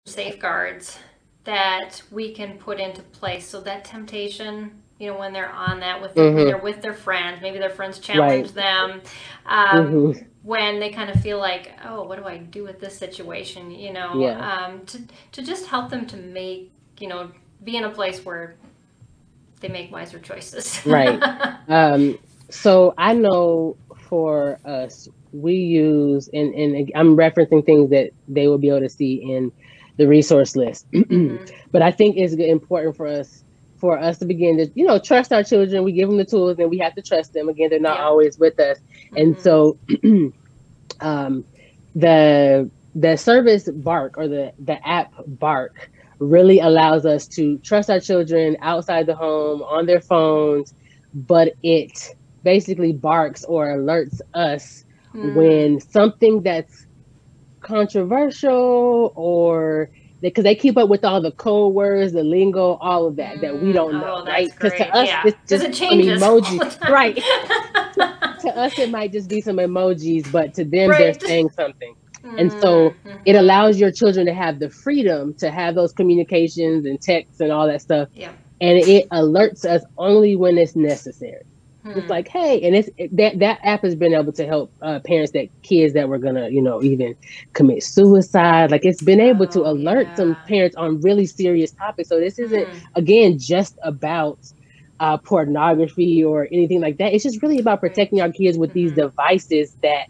safeguards that we can put into place so that temptation, when they're on that when they're with their friends, maybe their friends challenge them, when they kind of feel like, oh, what do I do with this situation, to just help them to make, be in a place where they make wiser choices. Right. So I know for us, we use, and I'm referencing things that they will be able to see in the resource list. But I think it's important for us to begin to, trust our children. We give them the tools and we have to trust them. Again, they're not always with us. And so the service Bark, or the app Bark, really allows us to trust our children outside the home on their phones, but it basically barks or alerts us when something that's controversial, or because they keep up with all the code words, the lingo, all of that we don't know, right? Because to us, it's just some emojis, right? To us, it might just be some emojis, but to them, they're saying something. And so it allows your children to have the freedom to have those communications and texts and all that stuff. And it alerts us only when it's necessary. It's like, hey, and that app has been able to help parents kids that were gonna, even commit suicide. Like, it's been able to alert some parents on really serious topics. So this isn't, again, just about pornography or anything like that. It's just really about protecting our kids with these devices that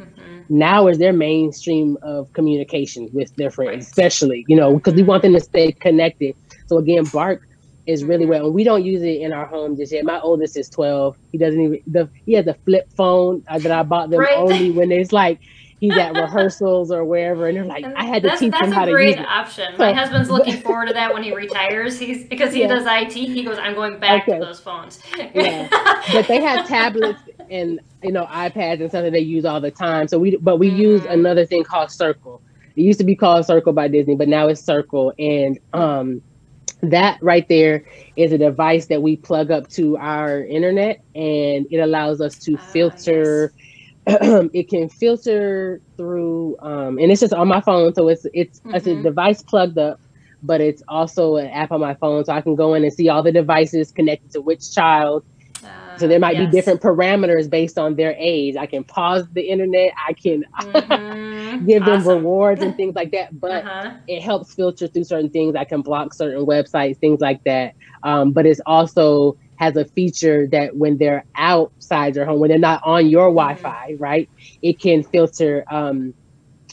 now is their mainstream of communication with their friends, especially, because we want them to stay connected. So again, Bark is really well, and we don't use it in our home just yet. My oldest is 12. He doesn't even, he has a flip phone that I bought them only when it's like he's at rehearsals or wherever, and they're like, I had to teach him how to use it. That's a great option. My husband's looking forward to that when he retires. Because he does IT. He goes, I'm going back to those phones. But they have tablets and iPads and stuff that they use all the time. So we use another thing called Circle. It used to be called Circle by Disney, but now it's Circle, and that right there is a device that we plug up to our internet, and it allows us to filter. It can filter through, and it's just on my phone. So it's a device plugged up, but it's also an app on my phone. So I can go in and see all the devices connected to which child. So there might be different parameters based on their age. I can pause the internet. I can give them rewards and things like that. But it helps filter through certain things. I can block certain websites, things like that. But it's also has a feature that when they're outside your home, when they're not on your Wi-Fi, right, it can filter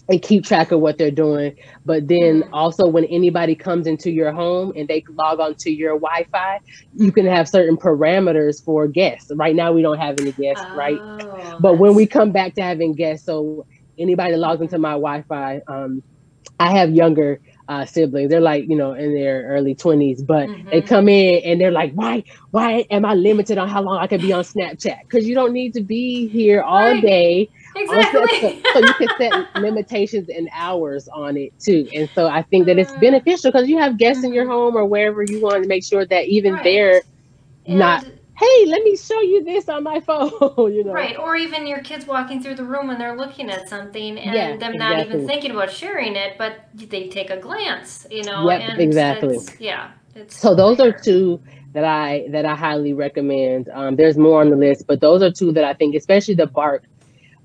and keep track of what they're doing. But then also when anybody comes into your home and they log on to your Wi-Fi, you can have certain parameters for guests. Right now we don't have any guests, right? But when we come back to having guests, so anybody that logs into my Wi-Fi, I have younger siblings. They're like, in their early 20s, but they come in and they're like, why am I limited on how long I can be on Snapchat? Because you don't need to be here all day. Exactly. So you can set limitations and hours on it too. And so I think that it's beneficial because you have guests in your home or wherever, you want to make sure that even they're not, hey, let me show you this on my phone, Right, or even your kids walking through the room and they're looking at something and them not even thinking about sharing it, but they take a glance, and exactly. It's so those are two that I highly recommend. There's more on the list, but those are two that I think, especially the Bark,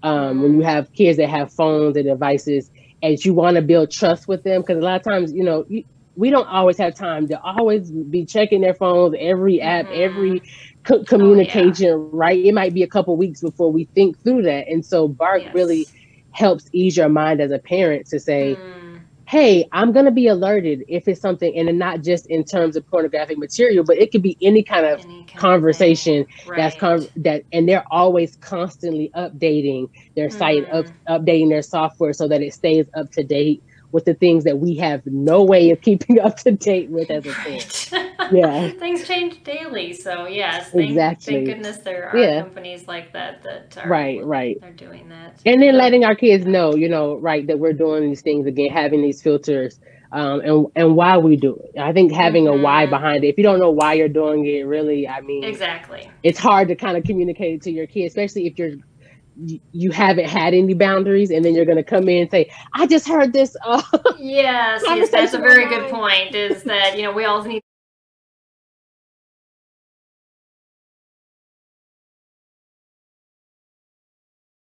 when you have kids that have phones and devices, and you want to build trust with them, because a lot of times, we don't always have time to always be checking their phones, every app, every communication, right? It might be a couple weeks before we think through that. And so Bark really helps ease your mind as a parent to say, hey, I'm going to be alerted if it's something, and not just in terms of pornographic material, but it could be any kind of conversation and they're always constantly updating their site, updating their software so that it stays up to date with the things that we have no way of keeping up to date with as a parent. Things change daily, so yes, thank goodness there are companies like that are they're doing that, and then letting our kids know, that we're doing these things again, having these filters, and why we do it. I think having a why behind it. If you don't know why you're doing it, really, I mean, exactly, it's hard to kind of communicate it to your kids, especially if you're you haven't had any boundaries, and then you're going to come in and say, I just heard this. Yes, that's a very good point, is that, we all need